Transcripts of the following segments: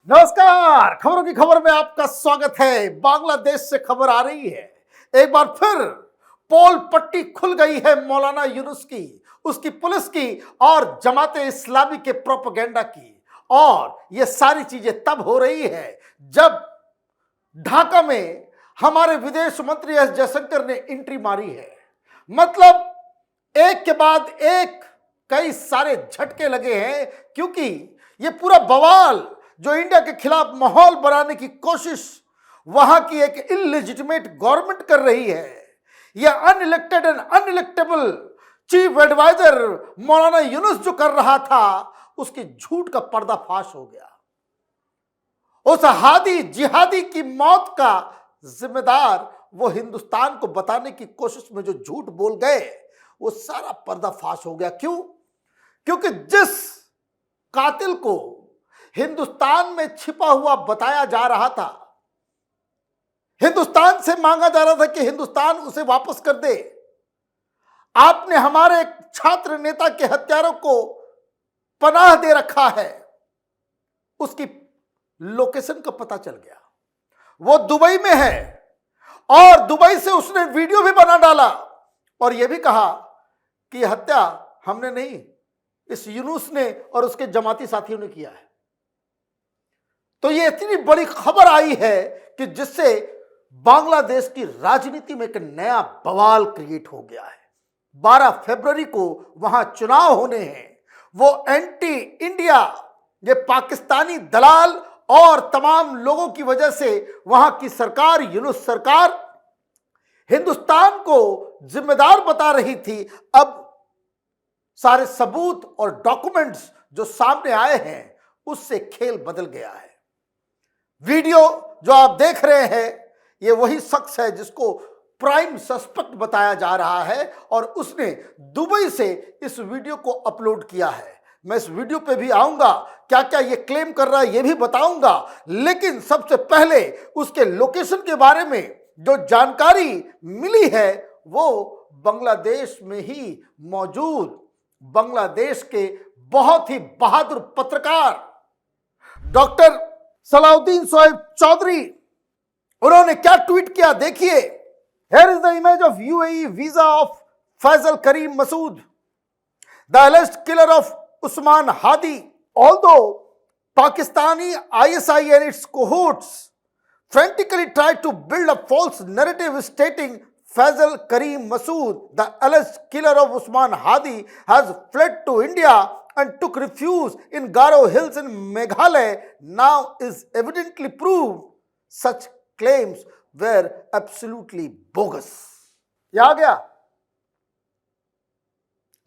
नमस्कार, खबरों की खबर में आपका स्वागत है। बांग्लादेश से खबर आ रही है। एक बार फिर पोल पट्टी खुल गई है मौलाना यूनुस की, उसकी पुलिस की और जमाते इस्लामी के प्रोपेगेंडा की। और ये सारी चीजें तब हो रही है जब ढाका में हमारे विदेश मंत्री एस जयशंकर ने एंट्री मारी है। मतलब एक के बाद एक कई सारे झटके लगे हैं, क्योंकि ये पूरा बवाल जो इंडिया के खिलाफ माहौल बनाने की कोशिश वहां की एक इलेजिटिमेट गवर्नमेंट कर रही है, यह अनइलेक्टेड एंड अनइलेक्टेबल चीफ एडवाइजर मौलाना यूनुस जो कर रहा था, उसकी झूठ का पर्दाफाश हो गया। उस हादी जिहादी की मौत का जिम्मेदार वो हिंदुस्तान को बताने की कोशिश में जो झूठ बोल गए, वो सारा पर्दाफाश हो गया। क्यों? क्योंकि जिस कातिल को हिंदुस्तान में छिपा हुआ बताया जा रहा था, हिंदुस्तान से मांगा जा रहा था कि हिंदुस्तान उसे वापस कर दे, आपने हमारे छात्र नेता के हत्यारों को पनाह दे रखा है। उसकी लोकेशन का पता चल गया, वो दुबई में है और दुबई से उसने वीडियो भी बना डाला और यह भी कहा कि यह हत्या हमने नहीं, इस यूनुस ने और उसके जमाती साथियों ने किया है। तो ये इतनी बड़ी खबर आई है कि जिससे बांग्लादेश की राजनीति में एक नया बवाल क्रिएट हो गया है। 12 फरवरी को वहां चुनाव होने हैं। वो एंटी इंडिया, ये पाकिस्तानी दलाल और तमाम लोगों की वजह से वहां की सरकार, यूनुस सरकार, हिंदुस्तान को जिम्मेदार बता रही थी। अब सारे सबूत और डॉक्यूमेंट्स जो सामने आए हैं, उससे खेल बदल गया है। वीडियो जो आप देख रहे हैं, ये वही शख्स है जिसको प्राइम सस्पेक्ट बताया जा रहा है और उसने दुबई से इस वीडियो को अपलोड किया है। मैं इस वीडियो पे भी आऊंगा, क्या क्या ये क्लेम कर रहा है ये भी बताऊंगा, लेकिन सबसे पहले उसके लोकेशन के बारे में जो जानकारी मिली है, वो बांग्लादेश में ही मौजूद बांग्लादेश के बहुत ही बहादुर पत्रकार डॉक्टर सलाउद्दीन शोएब चौधरी, उन्होंने क्या ट्वीट किया देखिए। Here is the image of UAE visa of Faisal Karim Masood, the alleged killer of Usman Hadi. Although Pakistani ISI and its cohorts frantically tried to build a false narrative stating Faisal Karim Masood, the alleged killer of Usman Hadi, has fled to India and took refuge in Garo Hills in Meghalaya, now is evidently proved such claims were absolutely bogus. ये आ गया,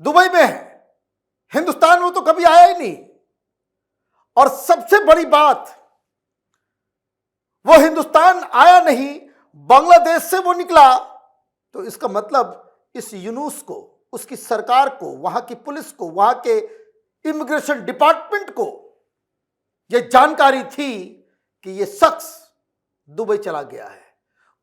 Dubai में है, हिंदुस्तान में तो कभी आया ही नहीं। और सबसे बड़ी बात, वो हिंदुस्तान आया नहीं, बांग्लादेश से वो निकला। तो इसका मतलब इस यूनुस को, उसकी सरकार को, वहां की पुलिस को, वहां के इमिग्रेशन डिपार्टमेंट को यह जानकारी थी कि यह शख्स दुबई चला गया है।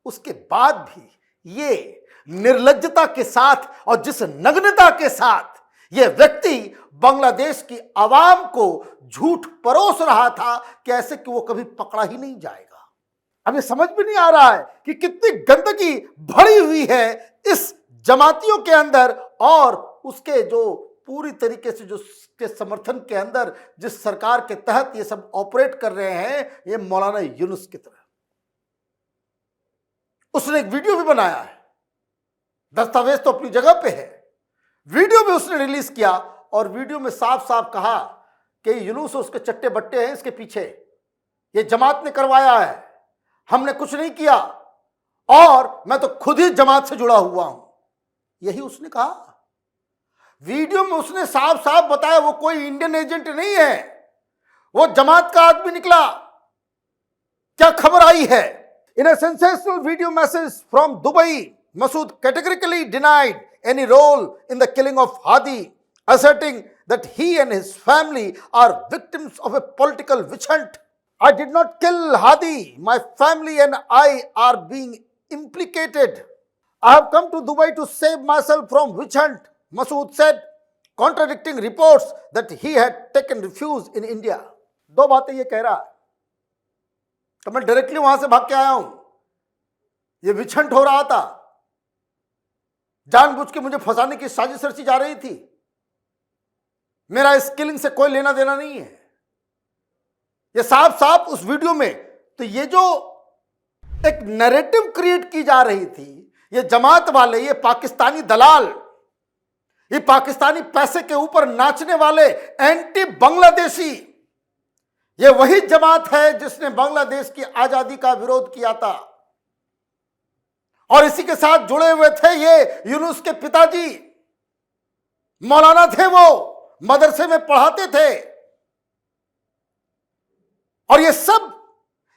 उसके बाद भी ये निर्लज्जता के साथ और जिस नग्नता के साथ यह व्यक्ति बांग्लादेश की आवाम को झूठ परोस रहा था कि ऐसे कि वो कभी पकड़ा ही नहीं जाएगा। हमें समझ भी नहीं आ रहा है कि कितनी गंदगी भरी हुई है इस जमातियों के अंदर और उसके जो पूरी तरीके से जो के समर्थन के अंदर जिस सरकार के तहत ये सब ऑपरेट कर रहे हैं, ये मौलाना यूनुस की तरह। उसने एक वीडियो भी बनाया है, दस्तावेज तो अपनी जगह पे है, वीडियो भी उसने रिलीज किया और वीडियो में साफ साफ कहा कि यूनुस उसके चट्टे बट्टे हैं इसके पीछे, ये जमात ने करवाया है, हमने कुछ नहीं किया और मैं तो खुद ही जमात से जुड़ा हुआ हूं, यही उसने कहा। वीडियो में उसने साफ साफ बताया वो कोई इंडियन एजेंट नहीं है, वो जमात का आदमी निकला। क्या खबर आई है? In a sensational video message from Dubai, Masood categorically denied any role in the killing of Hadi, asserting that he and his family are victims of a political witch hunt. I did not kill Hadi. My family and I are being implicated. I have come to Dubai to save myself from witch hunt, Masood said, contradicting reports that he had taken refuge in India. दो बातें ये कह रहा है तो मैं directly वहां से भाग के आया हूं। ये विछंट हो रहा था, जानबूझ के मुझे फंसाने की साजिश रची जा रही थी। मेरा इस किलिंग से कोई लेना देना नहीं है। ये साफ साफ उस वीडियो में, तो ये जो एक नैरेटिव क्रिएट की जा रही थी, ये जमात वाले, ये पाकिस्तानी दलाल, ये पाकिस्तानी पैसे के ऊपर नाचने वाले एंटी बांग्लादेशी, ये वही जमात है जिसने बांग्लादेश की आजादी का विरोध किया था। और इसी के साथ जुड़े हुए थे ये यूनुस के पिताजी, मौलाना थे, वो मदरसे में पढ़ाते थे। और ये सब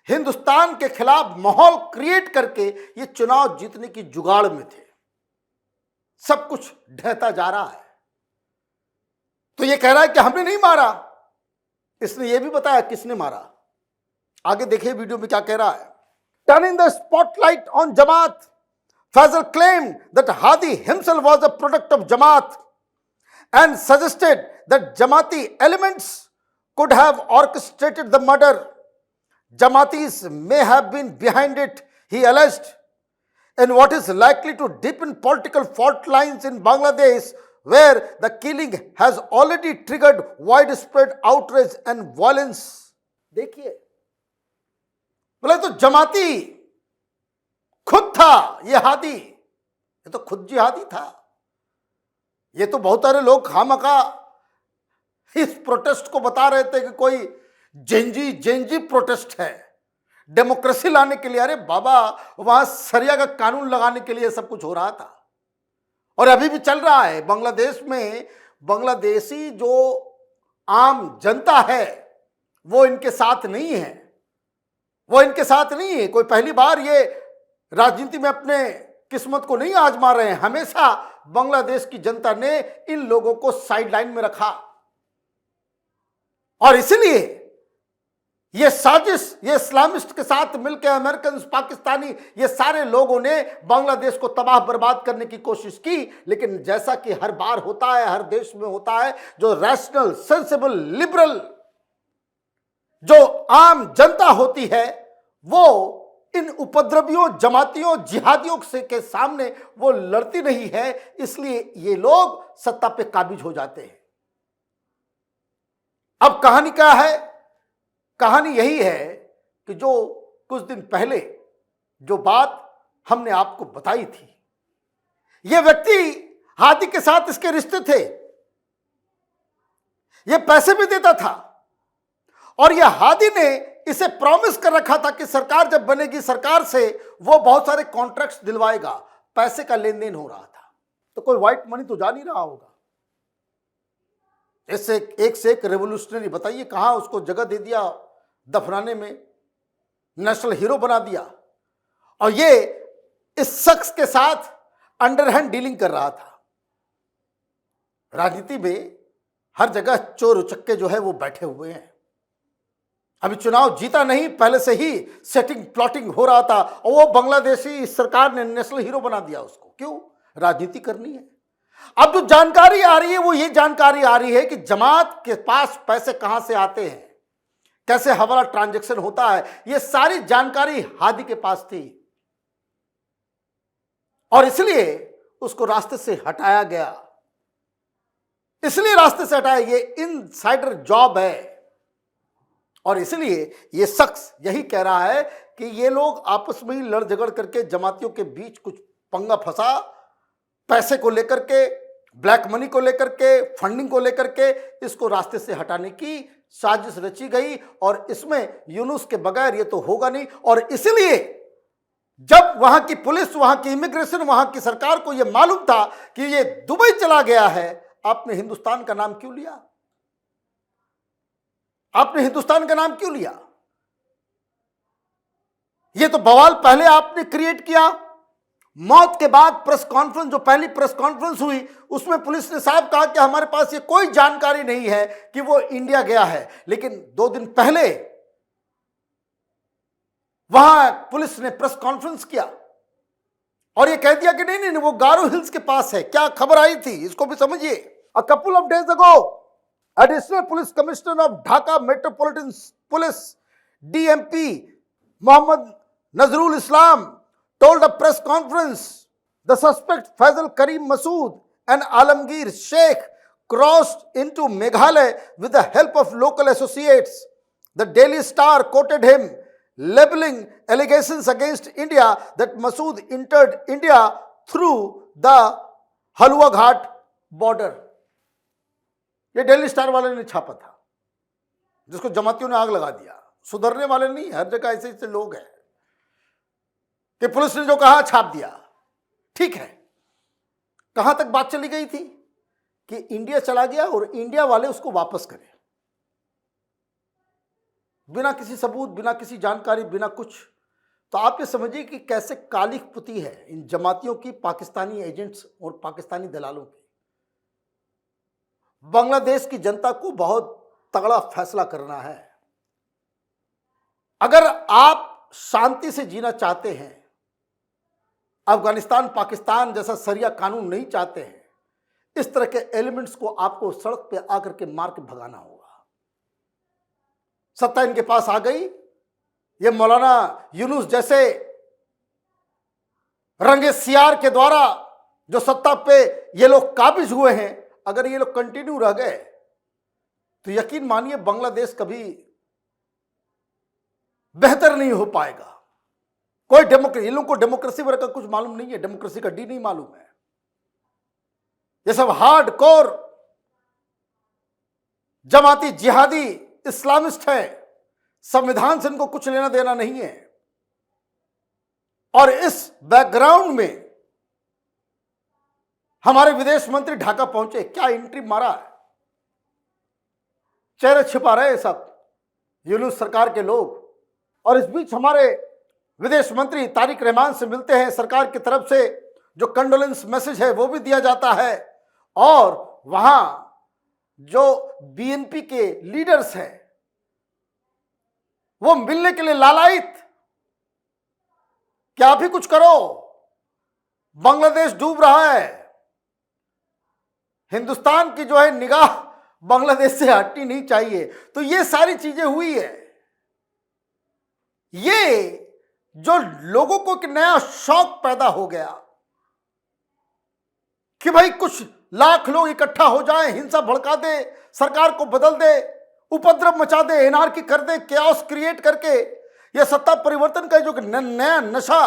हिंदुस्तान के खिलाफ माहौल क्रिएट करके ये चुनाव जीतने की जुगाड़ में थे। सब कुछ ढहता जा रहा है। तो ये कह रहा है कि हमने नहीं मारा, इसने ये भी बताया किसने मारा। आगे देखिए वीडियो में क्या कह रहा है। Turning the spotlight on Jamaat, Faisal claimed that Hadi himself was a product of Jamaat and suggested that Jamaati elements could have orchestrated the murder. Jamaatis may have been behind it, he alleged, in what is likely to deepen political fault lines in Bangladesh, where the killing has already triggered widespread outrage and violence. देखिए, बोले तो जमाती खुद था ये हादी, ये तो खुद जिहादी था। ये तो बहुत सारे लोग खामखा इस प्रोटेस्ट को बता रहे थे कि कोई जेंजी प्रोटेस्ट है, डेमोक्रेसी लाने के लिए। अरे बाबा, वहां सरिया का कानून लगाने के लिए सब कुछ हो रहा था और अभी भी चल रहा है। बांग्लादेश में बांग्लादेशी जो आम जनता है वो इनके साथ नहीं है, वो इनके साथ नहीं है। कोई पहली बार ये राजनीति में अपने किस्मत को नहीं आजमा रहे हैं। हमेशा बांग्लादेश की जनता ने इन लोगों को साइडलाइन में रखा और इसलिए ये साजिश, ये इस्लामिस्ट के साथ मिलकर अमेरिकन, पाकिस्तानी, ये सारे लोगों ने बांग्लादेश को तबाह बर्बाद करने की कोशिश की। लेकिन जैसा कि हर बार होता है, हर देश में होता है, जो रैशनल, सेंसिबल, लिबरल, जो आम जनता होती है, वो इन उपद्रवियों, जमातियों, जिहादियों से के सामने वो लड़ती नहीं है। इसलिए ये लोग सत्ता पे काबिज हो जाते हैं। अब कहानी क्या है? कहानी यही है कि जो कुछ दिन पहले जो बात हमने आपको बताई थी, ये व्यक्ति हादी के साथ इसके रिश्ते थे, ये पैसे भी देता था और ये हादी ने इसे प्रॉमिस कर रखा था कि सरकार जब बनेगी, सरकार से वो बहुत सारे कॉन्ट्रैक्ट्स दिलवाएगा। पैसे का लेन देन हो रहा था, तो कोई व्हाइट मनी तो जा नहीं रहा होगा। इससे एक से एक रेवोल्यूशनरी, बताइए कहां उसको जगह दे दिया दफनाने में, नेशनल हीरो बना दिया। और ये इस शख्स के साथ अंडरहैंड डीलिंग कर रहा था। राजनीति में हर जगह चोर उचक्के जो है वो बैठे हुए हैं। अभी चुनाव जीता नहीं, पहले से ही सेटिंग प्लॉटिंग हो रहा था और वो बांग्लादेशी सरकार ने नेशनल हीरो बना दिया उसको। क्यों? राजनीति करनी है। अब जो जानकारी आ रही है वो ये जानकारी आ रही है कि जमात के पास पैसे कहां से आते हैं, कैसे हवाला ट्रांजैक्शन होता है, ये सारी जानकारी हादी के पास थी और इसलिए उसको रास्ते से हटाया गया। इसलिए रास्ते से हटाया, ये इनसाइडर जॉब है। और इसलिए ये शख्स यही कह रहा है कि ये लोग आपस में ही लड़ झगड़ करके जमातियों के बीच कुछ पंगा फंसा, पैसे को लेकर के, ब्लैक मनी को लेकर के, फंडिंग को लेकर के इसको रास्ते से हटाने की साजिश रची गई। और इसमें यूनुस के बगैर ये तो होगा नहीं। और इसलिए जब वहां की पुलिस, वहां की इमिग्रेशन, वहां की सरकार को यह मालूम था कि ये दुबई चला गया है, आपने हिंदुस्तान का नाम क्यों लिया? आपने हिंदुस्तान का नाम क्यों लिया? ये तो बवाल पहले आपने क्रिएट किया। मौत के बाद प्रेस कॉन्फ्रेंस, जो पहली प्रेस कॉन्फ्रेंस हुई, उसमें पुलिस ने साहब कहा कि हमारे पास ये कोई जानकारी नहीं है कि वो इंडिया गया है। लेकिन 2 दिन पहले वहां पुलिस ने प्रेस कॉन्फ्रेंस किया और ये कह दिया कि नहीं, वो गारो हिल्स के पास है। क्या खबर आई थी, इसको भी समझिए। A couple of days ago, Additional Police Commissioner of Dhaka Metropolitan Police (DMP) Muhammad Nazrul Islam told a press conference the suspect Faisal Karim Masood and Alamgir Sheikh crossed into Meghalaya with the help of local associates. The Daily Star quoted him, labeling allegations against India that Masood entered India through the Halwa Ghat border. ये daily star वाले ने छापा था, जिसको जमातियों ने आग लगा दिया। सुधरने वाले नहीं, हर जगह ऐसे ऐसे लोग हैं कि पुलिस ने जो कहा छाप दिया। ठीक है, कहां तक बात चली गई थी कि इंडिया चला गया और इंडिया वाले उसको वापस करें, बिना किसी सबूत, बिना किसी जानकारी, बिना कुछ। तो आप ये समझिए कि कैसे कालिख पुती है इन जमातियों की, पाकिस्तानी एजेंट्स और पाकिस्तानी दलालों की। बांग्लादेश की जनता को बहुत तगड़ा फैसला करना है। अगर आप शांति से जीना चाहते हैं, अफगानिस्तान पाकिस्तान जैसा शरिया कानून नहीं चाहते हैं, इस तरह के एलिमेंट्स को आपको सड़क पे आकर के मार के भगाना होगा। सत्ता इनके पास आ गई, ये मौलाना यूनुस जैसे रंगे सियार के द्वारा जो सत्ता पे ये लोग काबिज हुए हैं, अगर ये लोग कंटिन्यू रह गए तो यकीन मानिए बांग्लादेश कभी बेहतर नहीं हो पाएगा। कोई डेमोक्रेसी, इन लोगों को डेमोक्रेसी वगैरह का कुछ मालूम नहीं है, डेमोक्रेसी का डी नहीं मालूम है। ये सब हार्ड कोर जमाती जिहादी इस्लामिस्ट है, संविधान से इनको कुछ लेना देना नहीं है। और इस बैकग्राउंड में हमारे विदेश मंत्री ढाका पहुंचे, क्या एंट्री मारा है, चेहरे छिपा रहे सब यूनुस सरकार के लोग। और इस बीच हमारे विदेश मंत्री तारिक रहमान से मिलते हैं, सरकार की तरफ से जो कंडोलेंस मैसेज है वो भी दिया जाता है। और वहां जो बीएनपी के लीडर्स हैं वो मिलने के लिए लालायित, क्या भी कुछ करो, बांग्लादेश डूब रहा है। हिंदुस्तान की जो है निगाह बांग्लादेश से हटनी नहीं चाहिए। तो ये सारी चीजें हुई है। ये जो लोगों को एक नया शौक पैदा हो गया कि भाई कुछ लाख लोग इकट्ठा हो जाएं, हिंसा भड़का दे, सरकार को बदल दे, उपद्रव मचा दे, एनार्की कर दे, कैओस क्रिएट करके ये सत्ता परिवर्तन का जो नया नशा,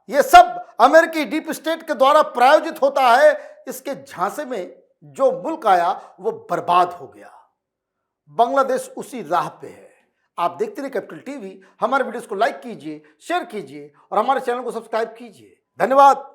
ये सब अमेरिकी डीप स्टेट के द्वारा प्रायोजित होता है। इसके झांसे में जो मुल्क आया वो बर्बाद हो गया। बांग्लादेश उसी राह पे है। आप देखते रहिए कैपिटल टीवी। हमारे वीडियोस को लाइक कीजिए, शेयर कीजिए और हमारे चैनल को सब्सक्राइब कीजिए। धन्यवाद।